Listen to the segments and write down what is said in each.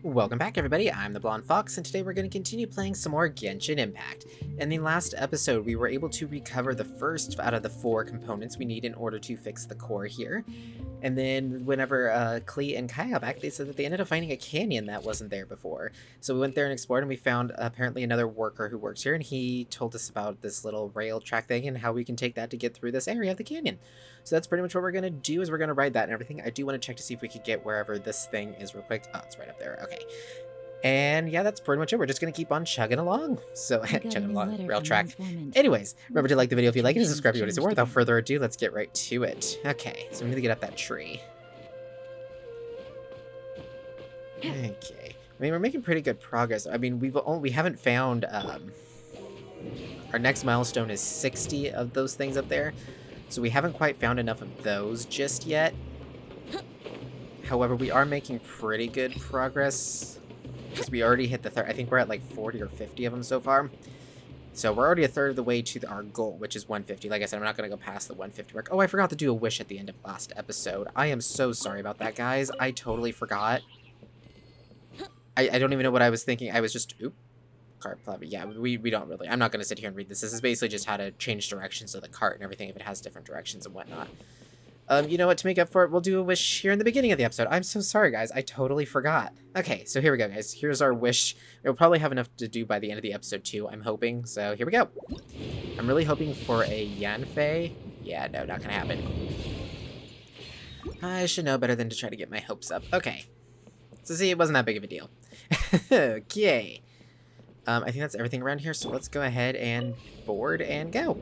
Welcome back, everybody. I'm the Blonde Fox, and today we're going to continue playing some more Genshin Impact. In the last episode, we were able to recover the first out of the 4 components we need in order to fix the core here. And then whenever Klee and Kai got back, they said that they ended up finding a canyon that wasn't there before. So we went there and explored, and we found apparently another worker who works here, and he told us about this little rail track thing and how we can take that to get through this area of the canyon. So that's pretty much what we're going to do, is we're going to ride that and everything. I do want to check to see if we could get wherever this thing is real quick. Oh, it's right up there. Okay. And yeah, that's pretty much it. We're just going to keep on chugging along. So, chugging along, rail track. Anyways, remember to like the video if you like it and subscribe if you want to see more. Without further ado, let's get right to it. Okay, so we need to get up that tree. Okay. I mean, we're making pretty good progress. I mean, we haven't found, our next milestone is 60 of those things up there. So we haven't quite found enough of those just yet. However, we are making pretty good progress. Because we already hit the third. I think we're at like 40 or 50 of them so far. So we're already a third of the way to our goal, which is 150. Like I said, I'm not going to go past the 150 mark. Oh, I forgot to do a wish at the end of last episode. I am so sorry about that, guys. I totally forgot. I don't even know what I was thinking. I was just... Oop. Cart plot. Yeah, we don't really. I'm not going to sit here and read this. This is basically just how to change directions of the cart and everything if it has different directions and whatnot. You know what, to make up for it, we'll do a wish here in the beginning of the episode. I'm so sorry, guys. I totally forgot. Okay, so here we go, guys. Here's our wish. We'll probably have enough to do by the end of the episode, too, I'm hoping. So here we go. I'm really hoping for a Yanfei. Yeah, no, not gonna happen. I should know better than to try to get my hopes up. Okay. So see, it wasn't that big of a deal. Okay. I think that's everything around here, so let's go ahead and board and go.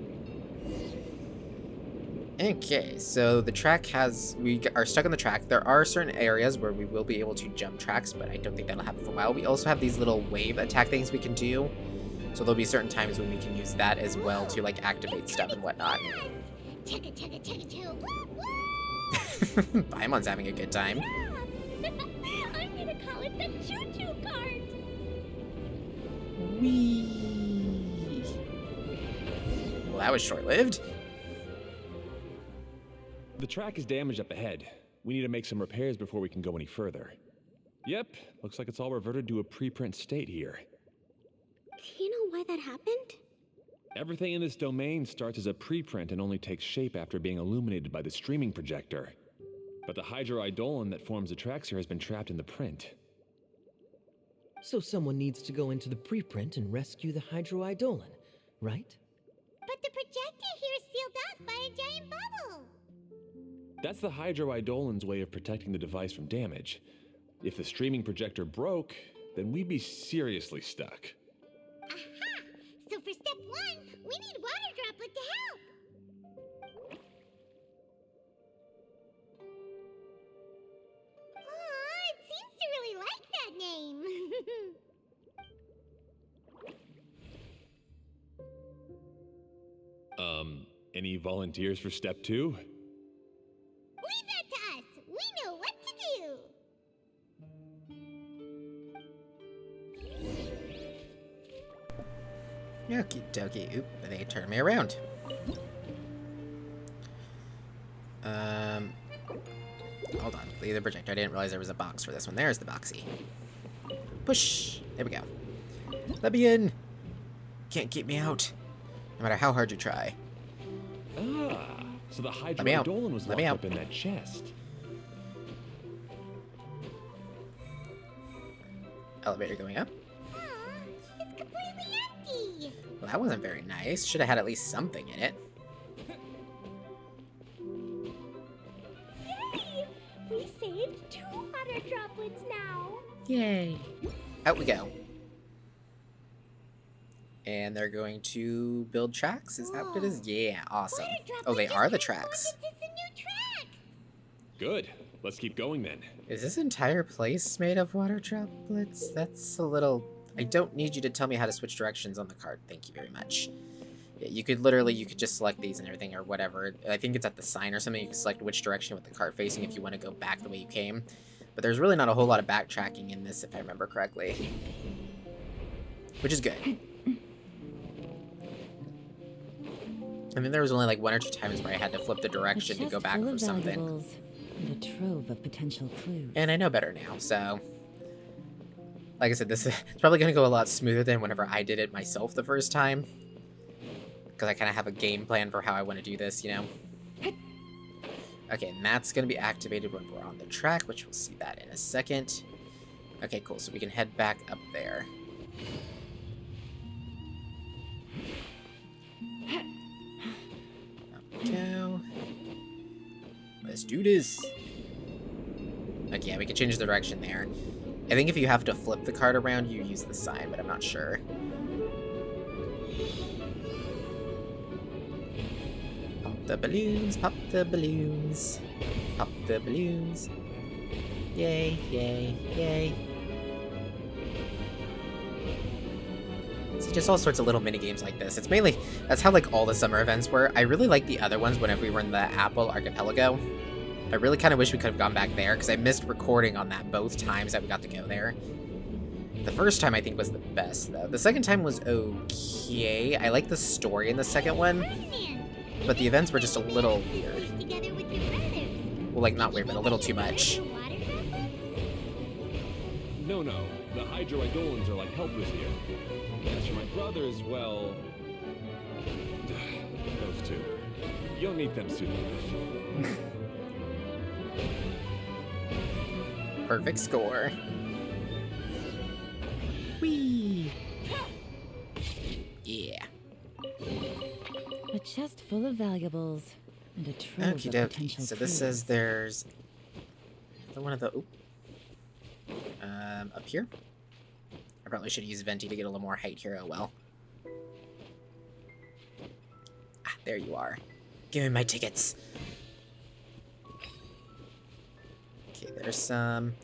Okay, so the track we are stuck on the track. There are certain areas where we will be able to jump tracks, but I don't think that'll happen for a while. We also have these little wave attack things we can do. So there'll be certain times when we can use that as well to like activate stuff and whatnot. Paimon's having a good time. Yeah. I'm gonna call it the choo-choo cart. Whee! Well, that was short-lived. The track is damaged up ahead. We need to make some repairs before we can go any further. Yep, looks like it's all reverted to a preprint state here. Do you know why that happened? Everything in this domain starts as a preprint and only takes shape after being illuminated by the streaming projector. But the hydroidolin that forms the tracks here has been trapped in the print. So someone needs to go into the preprint and rescue the hydroidolin, right? But the projector here is sealed off by a giant bubble. That's the hydroidolin's way of protecting the device from damage. If the streaming projector broke, then we'd be seriously stuck. Aha! So for step 1, we need water droplet to help. Aw, it seems to really like that name. Any volunteers for step 2? Leave that to us. We know what to do. Okie dokie. Oop, they turned me around. Hold on. Leave the projector. I didn't realize there was a box for this one. There's the boxy. Push. There we go. Let me in. Can't keep me out. No matter how hard you try. Ah, so the me out. hydroidolin was Let me locked out. up in that chest. Elevator going up. Aw, it's completely empty. Well, that wasn't very nice. Should have had at least something in it. Yay! We saved 2 water droplets now. Yay. Out we go. And they're going to build tracks? Is that what it is? Yeah, awesome. Water droplets Oh, they just are the transformed tracks. into some new tracks. Good. Let's keep going then. Is this entire place made of water droplets? That's a little... I don't need you to tell me how to switch directions on the card. Thank you very much. Yeah, you could just select these and everything or whatever. I think it's at the sign or something. You can select which direction with the cart facing if you want to go back the way you came. But there's really not a whole lot of backtracking in this, if I remember correctly. Which is good. I mean, there was only like 1 or 2 times where I had to flip the direction to go back for something. And a trove of potential clues. And I know better now, so Like I said, this is it's probably going to go a lot smoother than whenever I did it myself the first time. Because I kind of have a game plan for how I want to do this, you know? Okay, and that's going to be activated when we're on the track, which we'll see that in a second. Okay, cool. So we can head back up there. Up we go. Let's do this. Okay, yeah, we can change the direction there. I think if you have to flip the cart around, you use the sign, but I'm not sure. Pop the balloons, pop the balloons, pop the balloons. Yay, yay, yay. See, just all sorts of little mini games like this. It's mainly, that's how like all the summer events were. I really like the other ones whenever we were in the Apple Archipelago. I really kind of wish we could have gone back there, because I missed recording on that both times that we got to go there. The first time, I think, was the best, though. The second time was okay. I like the story in the second one, but the events were just a little weird. Together with your brothers. Well, like, not weird, but a little too much. The water droplets? No, no. The hydroidolans are like helpers here. As for my brothers, well... those two. You'll meet them soon enough. Perfect score. Whee! Yeah. A chest full of valuables and a trove Okie of dokie. potential So this says clues. there's another one of the... Oop. Up here? I probably should use Venti to get a little more height here. Oh well. Ah, there you are. Give me my tickets. Okay, there's some...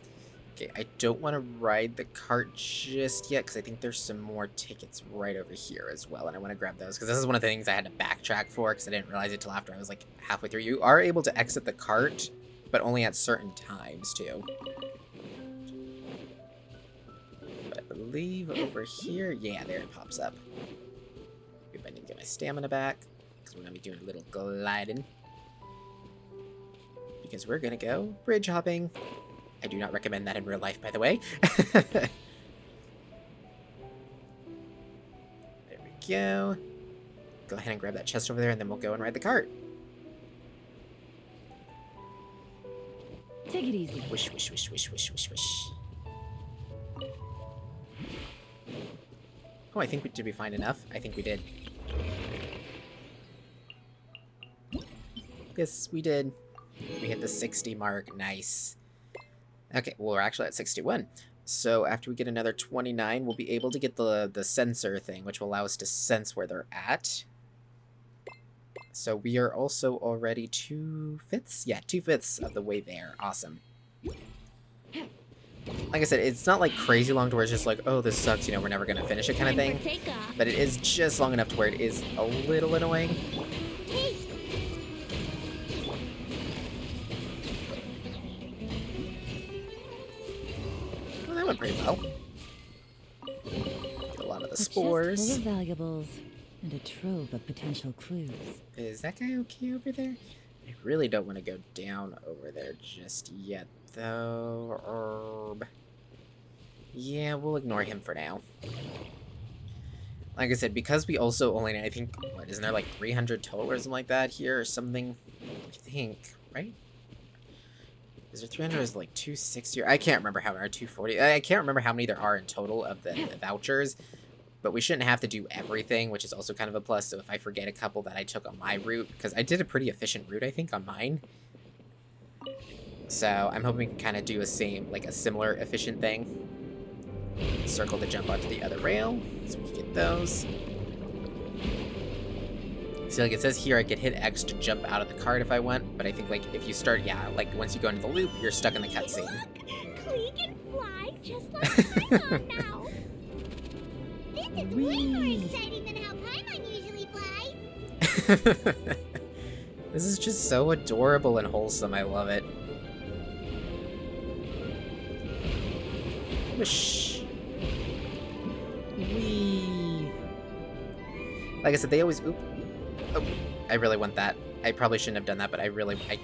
Okay, I don't want to ride the cart just yet, because I think there's some more tickets right over here as well, and I want to grab those, because this is one of the things I had to backtrack for, because I didn't realize it till after I was, like, halfway through. You are able to exit the cart, but only at certain times, too. But I believe over here... Yeah, there it pops up. Maybe I need to get my stamina back, because we're going to be doing a little gliding. Because we're going to go bridge hopping. I do not recommend that in real life, by the way. There we go. Go ahead and grab that chest over there, and then we'll go and ride the cart. Take it easy. Wish, wish, wish, wish, wish, wish, wish. Oh, I think did we find enough? I think we did. Yes, we did. We hit the 60 mark. Nice. Okay, well, we're actually at 61. So after we get another 29, we'll be able to get the sensor thing, which will allow us to sense where they're at. So we are also already 2/5? Yeah, 2/5 of the way there. Awesome. Like I said, it's not like crazy long to where it's just like, oh, this sucks, you know, we're never going to finish it kind of thing. But it is just long enough to where it is a little annoying. Well, that went pretty well. Get a lot of the A chest spores. full of valuables and a trove of potential clues. Is that guy okay over there? I really don't want to go down over there just yet, though. Herb. Yeah, we'll ignore him for now. Like I said, because we also only, I think, what, isn't there like 300 total or something like that here or something? I think, right? Is there 300 or is it like 260? I can't remember how, or 240. I can't remember how many there are in total of the vouchers. But we shouldn't have to do everything, which is also kind of a plus. So if I forget a couple that I took on my route, because I did a pretty efficient route, I think, on mine. So I'm hoping we can kind of do a similar efficient thing. Circle to jump onto the other rail, so we can get those. See, like it says here, I could hit X to jump out of the cart if I want, but I think like if you start, yeah, like once you go into the loop, you're stuck in the cutscene. Clee can fly just like Paimon now. This is way more exciting than how Paimon usually flies. This is just so adorable and wholesome. I love it. Whoosh. Whee. Like I said, they always... Oop. Oh, I really want that. I probably shouldn't have done that, but I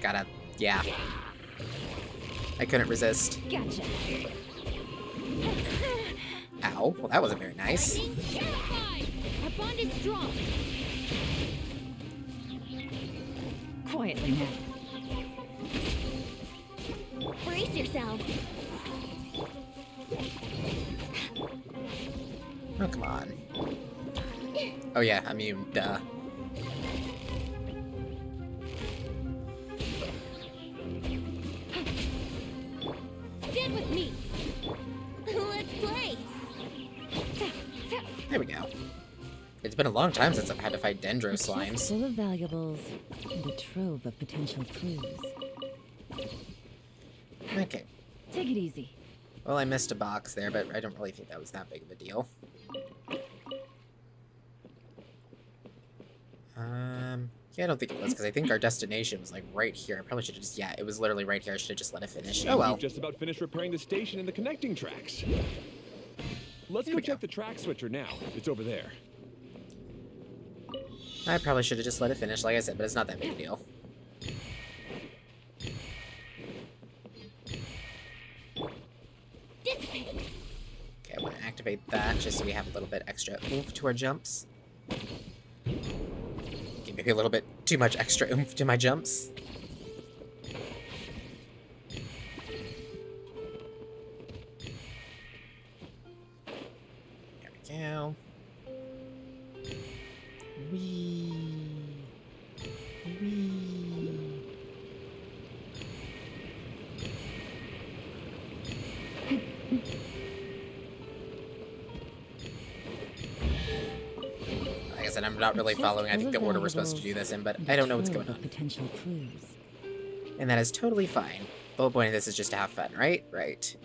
gotta... Yeah. I couldn't resist. Gotcha. Ow. Well, that wasn't very nice. Lightning, terrified! Our bond is strong. Quietly now. Brace yourselves. Oh, come on. Oh, yeah, immune. Duh. Stand with me. Let's play. There we go. It's been a long time since I've had to fight Dendro A chest slimes. full of valuables and a trove of potential clues. Okay. Take it easy. Well, I missed a box there, but I don't really think that was that big of a deal. Yeah, I don't think it was, because I think our destination was, like, right here. I probably should have just, yeah, it was literally right here. I should have just let it finish. Oh, well. We've just about finished repairing the station and the connecting tracks. Let's Here go we go. check the track switcher now. It's over there. I probably should have just let it finish, like I said, but it's not that big a deal. Dissipate. Okay, I want to activate that just so we have a little bit extra oomph to our jumps. Okay, maybe a little bit too much extra oomph to my jumps. There we go. Whee! Whee! Like I said, I'm not really following, I think, the order we're supposed to do this in, but I don't know what's going on. Potential clues. And that is totally fine. The whole point of this is just to have fun, right? Right.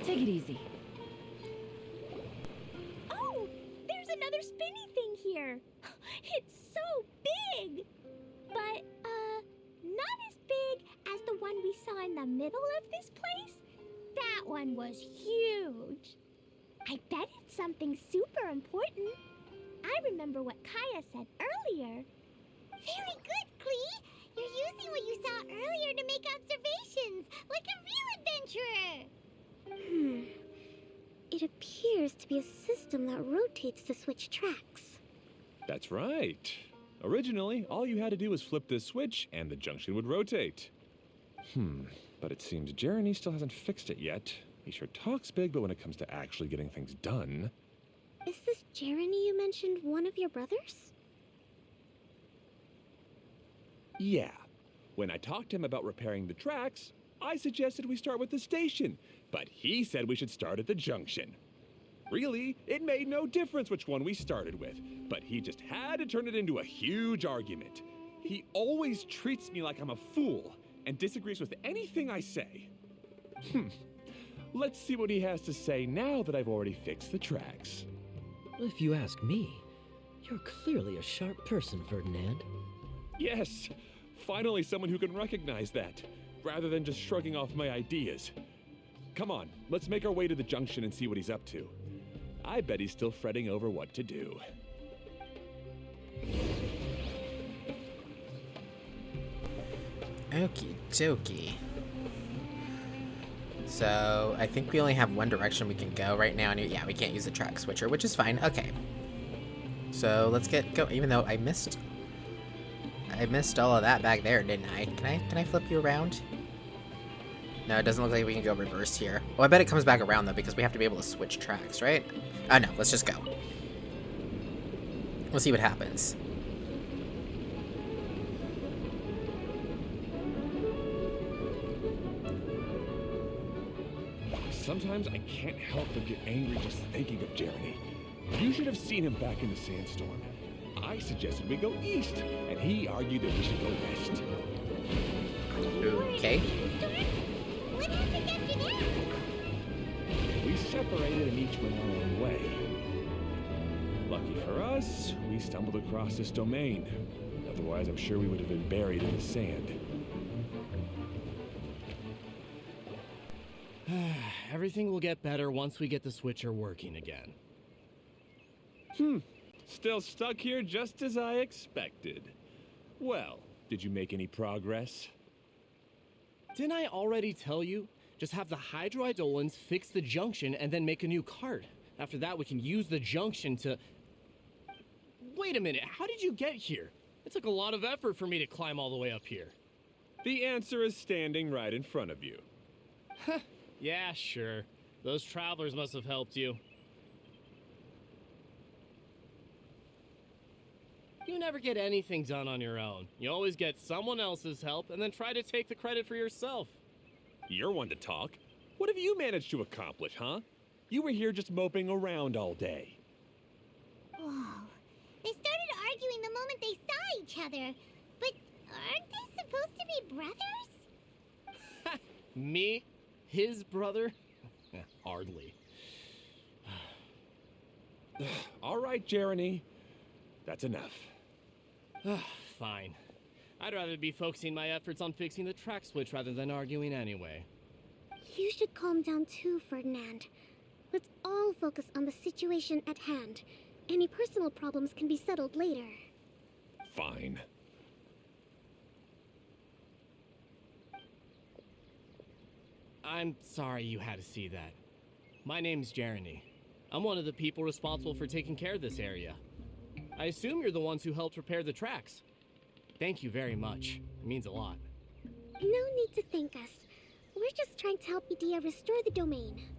Take it easy. Oh, there's another spinny thing here. It's so big. But, not as big as the one we saw in the middle of this place. That one was huge. I bet it's something super important. I remember what Kaya said earlier. Very good, Klee. You're using what you saw earlier to make observations, like a real adventurer. It appears to be a system that rotates to switch tracks. That's right. Originally, all you had to do was flip this switch and the junction would rotate. But it seems Jeremy still hasn't fixed it yet. He sure talks big, but when it comes to actually getting things done... Is this Jeremy you mentioned one of your brothers? Yeah. When I talked to him about repairing the tracks, I suggested we start with the station, but he said we should start at the junction. Really, it made no difference which one we started with, but he just had to turn it into a huge argument. He always treats me like I'm a fool and disagrees with anything I say. Let's see what he has to say now that I've already fixed the tracks. If you ask me, you're clearly a sharp person, Ferdinand. Yes, finally someone who can recognize that, rather than just shrugging off my ideas. Come on, let's make our way to the junction and see what he's up to. I bet he's still fretting over what to do. Okie dokie. So, I think we only have one direction we can go right now. And yeah, we can't use the track switcher, which is fine. Okay. So, let's get go. Even though I missed all of that back there, didn't I? Can I flip you around? No, it doesn't look like we can go reverse here. Well, I bet it comes back around, though, because we have to be able to switch tracks, right? Oh, no. Let's just go. We'll see what happens. Sometimes I can't help but get angry just thinking of Jeremy. You should have seen him back in the sandstorm. I suggested we go east, and he argued that we should go west. Okay. What happened after that? We separated and each went our own way. Lucky for us, we stumbled across this domain. Otherwise, I'm sure we would have been buried in the sand. Everything will get better once we get the switcher working again. Still stuck here just as I expected. Well, Did you make any progress? Didn't I already tell you? Just have the hydroidolins fix the junction and then make a new cart. After that, we can use the junction to... Wait a minute, how did you get here? It took a lot of effort for me to climb all the way up here. The answer is standing right in front of you. Yeah, sure. Those travelers must have helped you. You never get anything done on your own. You always get someone else's help and then try to take the credit for yourself. You're one to talk. What have you managed to accomplish, huh? You were here just moping around all day. Whoa. They started arguing the moment they saw each other. But aren't they supposed to be brothers? Me? His brother? Hardly. All right, Jeremy. That's enough. Fine. I'd rather be focusing my efforts on fixing the track switch rather than arguing anyway. You should calm down too, Ferdinand. Let's all focus on the situation at hand. Any personal problems can be settled later. Fine. I'm sorry you had to see that. My name's Jeremy. I'm one of the people responsible for taking care of this area. I assume you're the ones who helped repair the tracks. Thank you very much. It means a lot. No need to thank us. We're just trying to help Idea restore the domain.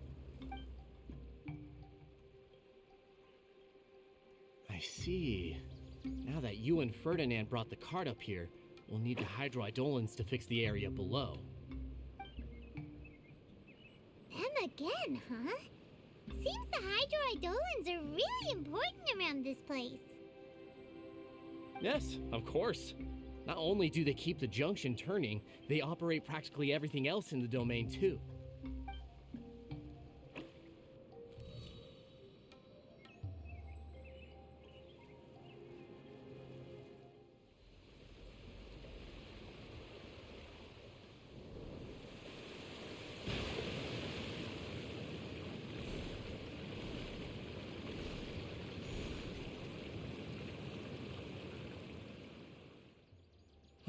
I see. Now that you and Ferdinand brought the cart up here, we'll need the hydroidolins to fix the area below. Them again, huh? Seems the hydroidolins are really important around this place. Yes, of course. Not only do they keep the junction turning, they operate practically everything else in the domain too.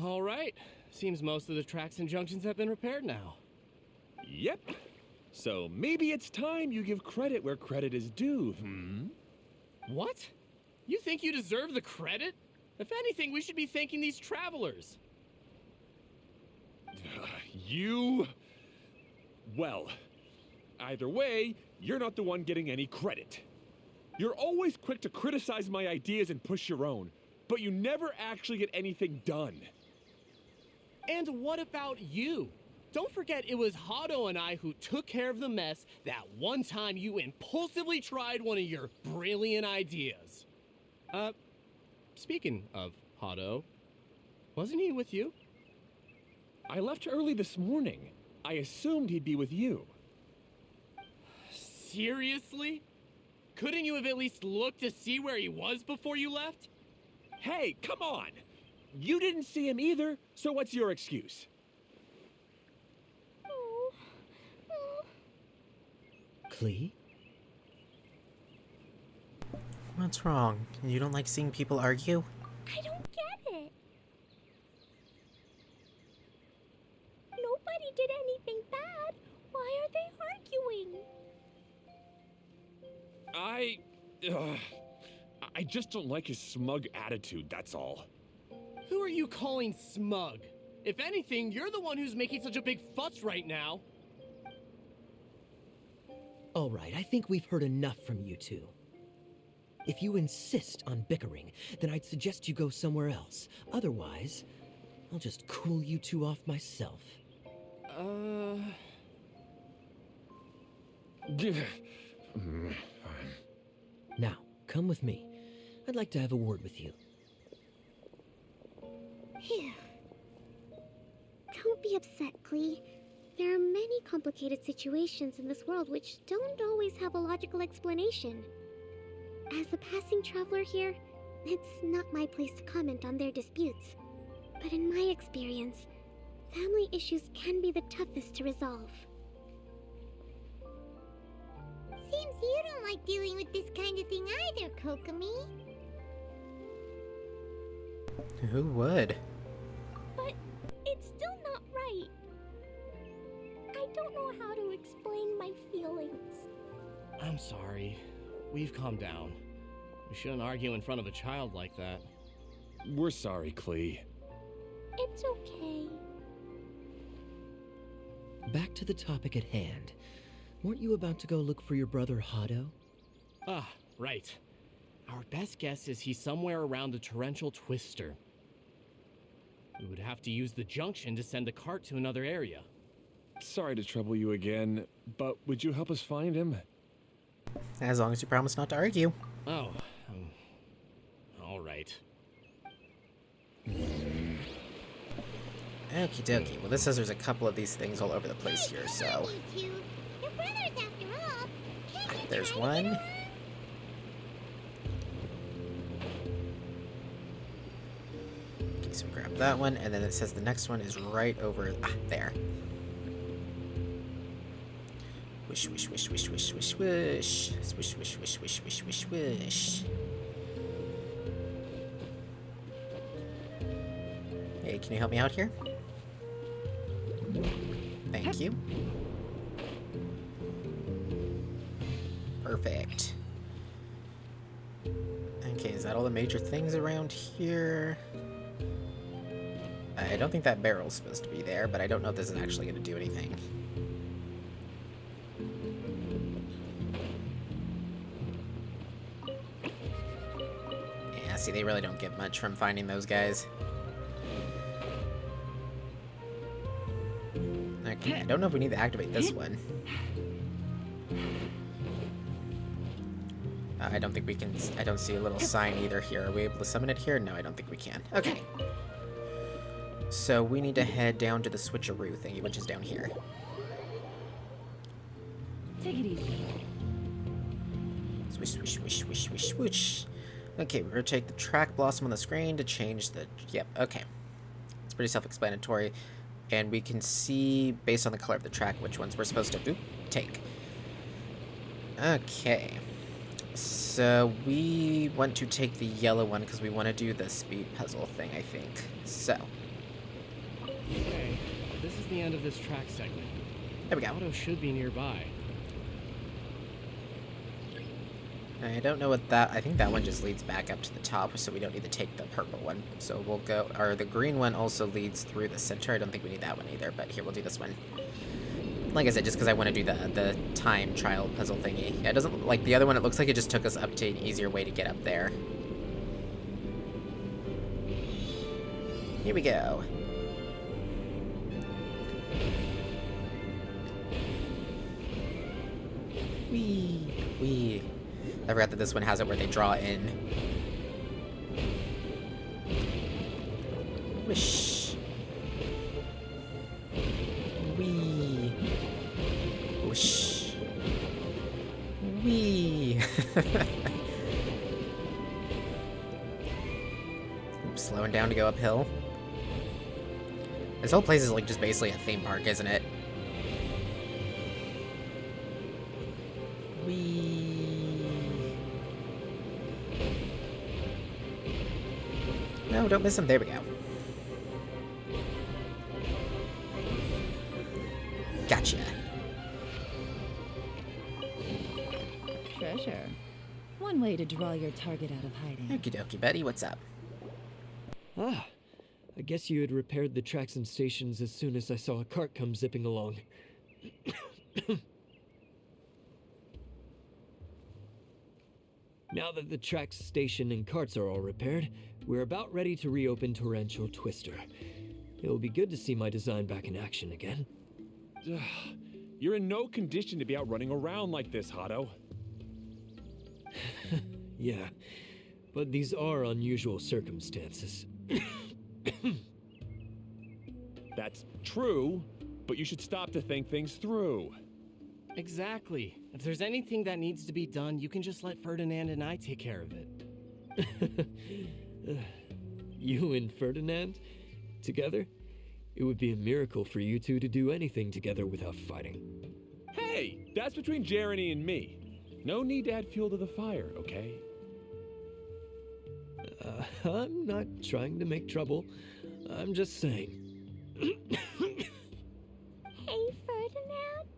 All right. Seems most of the tracks and junctions have been repaired now. Yep. So maybe it's time you give credit where credit is due, What? You think you deserve the credit? If anything, we should be thanking these travelers. You... Well, either way, you're not the one getting any credit. You're always quick to criticize my ideas and push your own, but you never actually get anything done. And what about you? Don't forget it was Hado and I who took care of the mess that one time you impulsively tried one of your brilliant ideas. Speaking of Hado, wasn't he with you? I left early this morning. I assumed he'd be with you. Seriously? Couldn't you have at least looked to see where he was before you left? Hey, come on! You didn't see him either, so what's your excuse? Klee? What's wrong? You don't like seeing people argue? I don't get it. Nobody did anything bad. Why are they arguing? I just don't like his smug attitude, that's all. Who are you calling smug? If anything, you're the one who's making such a big fuss right now. All right, I think we've heard enough from you two. If you insist on bickering, then I'd suggest you go somewhere else. Otherwise, I'll just cool you two off myself. Now, come with me. I'd like to have a word with you. Phew. Don't be upset, Klee. There are many complicated situations in this world which don't always have a logical explanation. As a passing traveler here, it's not my place to comment on their disputes. But in my experience, family issues can be the toughest to resolve. Seems you don't like dealing with this kind of thing either, Kokomi. Who would? my feelings. I'm sorry. We've calmed down. We shouldn't argue in front of a child like that. We're sorry, Klee. It's okay. Back to the topic at hand. Weren't you about to go look for your brother Hado? Ah, right. Our best guess is he's somewhere around the torrential twister. We would have to use the junction to send the cart to another area. Sorry to trouble you again, but would you help us find him? As long as you promise not to argue. Oh, all right. Okie dokie. Well, this says there's a couple of these things all over the place here, so... You two. You're brothers after all. Can't you There's try to one. get along? Okay, so we grab that one, and then it says the next one is right over... there. Wish, wish, wish, wish, wish, wish, wish. Swish, wish, wish, wish, wish, wish, wish. Hey, can you help me out here? Thank you. Perfect. Okay, is that all the major things around here? I don't think that barrel's supposed to be there, but I don't know if this is actually going to do anything. Yeah, see, they really don't get much from finding those guys. Okay, I don't know if we need to activate this one. I don't think we can... I don't see a little sign either here. Are we able to summon it here? No, I don't think we can. Okay. So we need to head down to the switcheroo thingy, which is down here. Take it easy. Swish, swish, swish, swish, swish, swish. Okay, we rotate the track blossom on the screen to change the... Yep, okay. It's pretty self-explanatory. And we can see, based on the color of the track, which ones we're supposed to take. Okay. So we want to take the yellow one because we want to do the speed puzzle thing, I think. So. Okay, this is the end of this track segment. There we go. Auto should be nearby. I don't know what that... I think that one just leads back up to the top, so we don't need to take the purple one. So we'll go... Or the green one also leads through the center. I don't think we need that one either, but here, we'll do this one. Like I said, just because I want to do the time trial puzzle thingy. Yeah, it doesn't... Like the other one, it looks like it just took us up to an easier way to get up there. Here we go. Wee. I forgot that this one has it where they draw in. Wish. Wee. Whoosh. Wee. Slowing down to go uphill. This whole place is like just basically a theme park, isn't it? No, don't miss him. There we go. Gotcha. Treasure. One way to draw your target out of hiding. Okie dokie, Betty. What's up? Ah, I guess you had repaired the tracks and stations as soon as I saw a cart come zipping along. Now that the tracks, station, and carts are all repaired, we're about ready to reopen Torrential Twister. It'll be good to see my design back in action again. You're in no condition to be out running around like this, Hado. Yeah, but these are unusual circumstances. That's true, but you should stop to think things through. Exactly. If there's anything that needs to be done, you can just let Ferdinand and I take care of it. You and Ferdinand? Together? It would be a miracle for you two to do anything together without fighting. Hey, that's between Jeremy and me. No need to add fuel to the fire, okay? I'm not trying to make trouble. I'm just saying. Hey, Ferdinand?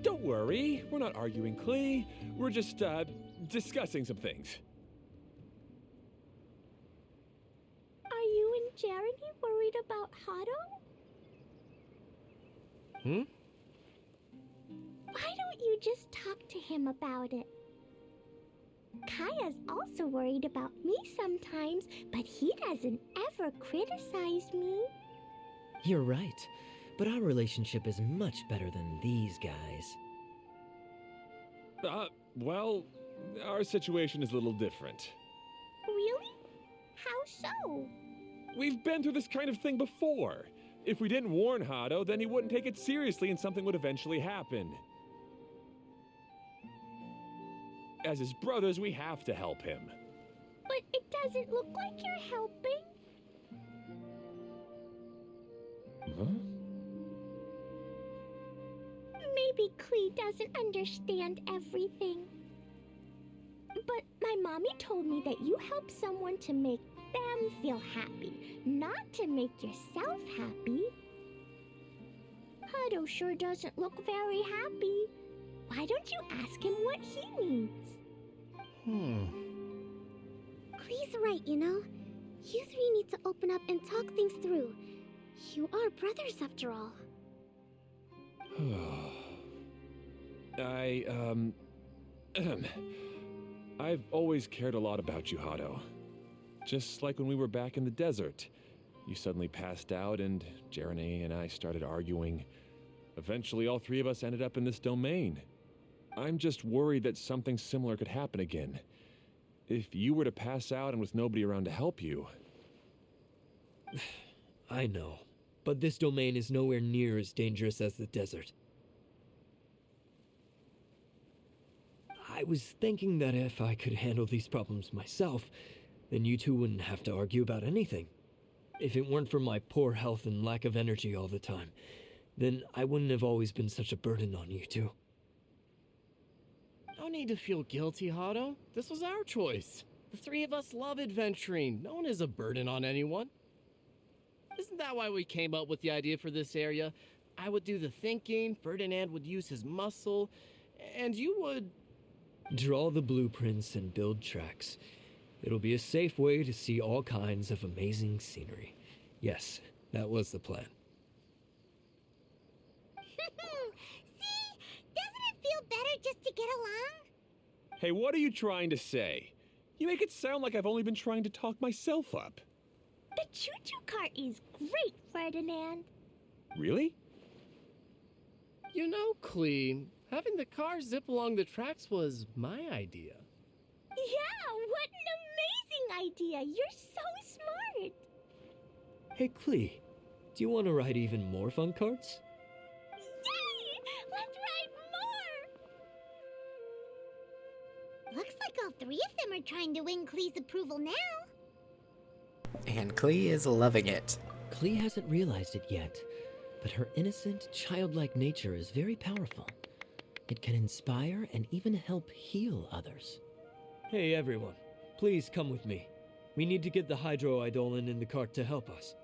Don't worry. We're not arguing, Klee. We're just, discussing some things. Are you and Jeremy worried about Hado? Why don't you just talk to him about it? Kaya's also worried about me sometimes, but he doesn't ever criticize me. You're right, but our relationship is much better than these guys. Well, our situation is a little different. Really? How so? We've been through this kind of thing before. If we didn't warn Hado, then he wouldn't take it seriously and something would eventually happen. As his brothers, we have to help him. But it doesn't look like you're helping. Huh? Maybe Klee doesn't understand everything. But my mommy told me that you help someone to make them feel happy, not to make yourself happy. Hado sure doesn't look very happy. Why don't you ask him what he needs? Klee's right, you know. You three need to open up and talk things through. You are brothers after all. I've always cared a lot about you, Hado. Just like when we were back in the desert. You suddenly passed out and Jeremy and I started arguing. Eventually, all three of us ended up in this domain. I'm just worried that something similar could happen again. If you were to pass out and with nobody around to help you... I know, but this domain is nowhere near as dangerous as the desert. I was thinking that if I could handle these problems myself, then you two wouldn't have to argue about anything. If it weren't for my poor health and lack of energy all the time, then I wouldn't have always been such a burden on you two. No need to feel guilty, Hado. This was our choice. The three of us love adventuring. No one is a burden on anyone. Isn't that why we came up with the idea for this area? I would do the thinking, Ferdinand would use his muscle, and you would... Draw the blueprints and build tracks. It'll be a safe way to see all kinds of amazing scenery. Yes, that was the plan. See? Doesn't it feel better just to get along? Hey, what are you trying to say? You make it sound like I've only been trying to talk myself up. The choo-choo cart is great, Ferdinand. Really? You know, Klee, having the car zip along the tracks was my idea. Yeah, what an amazing idea. You're so smart. Hey, Klee, do you want to ride even more fun carts? Yay! Let's ride more! Looks like all three of them are trying to win Klee's approval now. And Klee is loving it. Klee hasn't realized it yet, but her innocent, childlike nature is very powerful. It can inspire and even help heal others. Hey everyone, please come with me. We need to get the Hydro Eidolon in the cart to help us.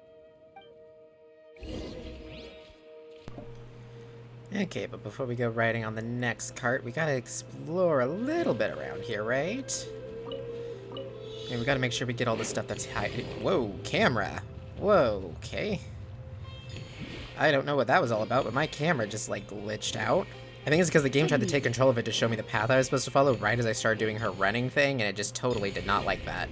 Okay, but before we go riding on the next cart, we gotta explore a little bit around here, right? And we gotta make sure we get all the stuff that's hiding. Whoa, camera. Whoa, okay. I don't know what that was all about, but my camera just, like, glitched out. I think it's because the game tried to take control of it to show me the path I was supposed to follow right as I started doing her running thing, and it just totally did not like that.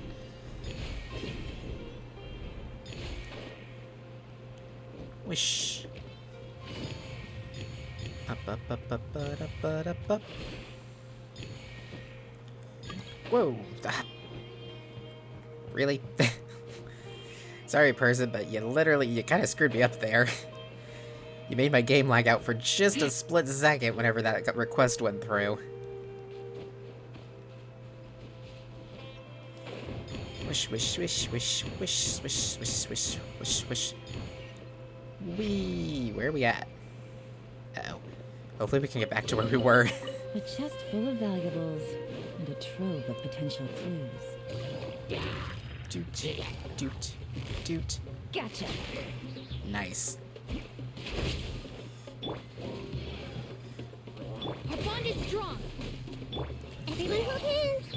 Wish. Up, up, up, up, up, up, up, up, up. Whoa. Ah. Really? Sorry, person, but you kind of screwed me up there. You made my game lag out for just a split second whenever that request went through. Wish, wish, wish, wish, wish, wish, wish, wish, wish, wish. Wee, where are we at? Uh-oh. Hopefully we can get back to where we were. A chest full of valuables and a trove of potential clues. Doot, doot, doot. Gotcha. Nice. See my hook hands?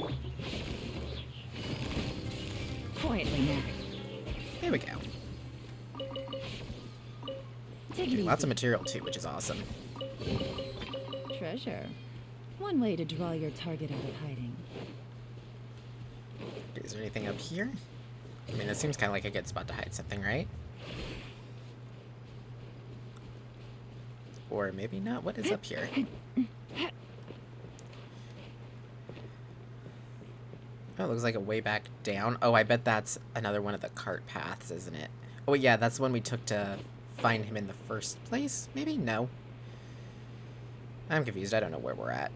Quietly now. There we go. Take it Lots of easy. material too, which is awesome. Treasure. One way to draw your target out of hiding. Is there anything up here? I mean, it seems kind of like a good spot to hide something, right? Or maybe not. What is up here? Oh, it looks like a way back down. Oh, I bet that's another one of the cart paths, isn't it? Oh, yeah, that's the one we took to find him in the first place? Maybe? No. I'm confused. I don't know where we're at.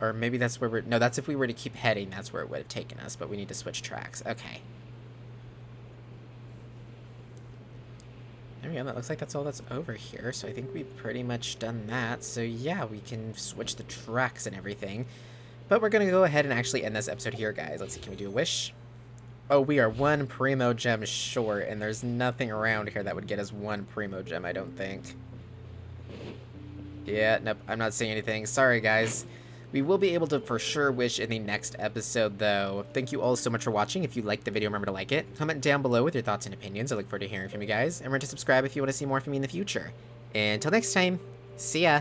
Or maybe that's where we're... No, that's if we were to keep heading. That's where it would have taken us, but we need to switch tracks. Okay. There we go. That looks like that's all that's over here. So I think we've pretty much done that. So yeah, we can switch the tracks and everything. But we're going to go ahead and actually end this episode here, guys. Let's see. Can we do a wish? Oh, we are 1 Primo Gem short, and there's nothing around here that would get us 1 Primo Gem, I don't think. Yeah, nope. I'm not saying anything. Sorry, guys. We will be able to for sure wish in the next episode, though. Thank you all so much for watching. If you liked the video, remember to like it. Comment down below with your thoughts and opinions. I look forward to hearing from you guys. And remember to subscribe if you want to see more from me in the future. And until next time, see ya!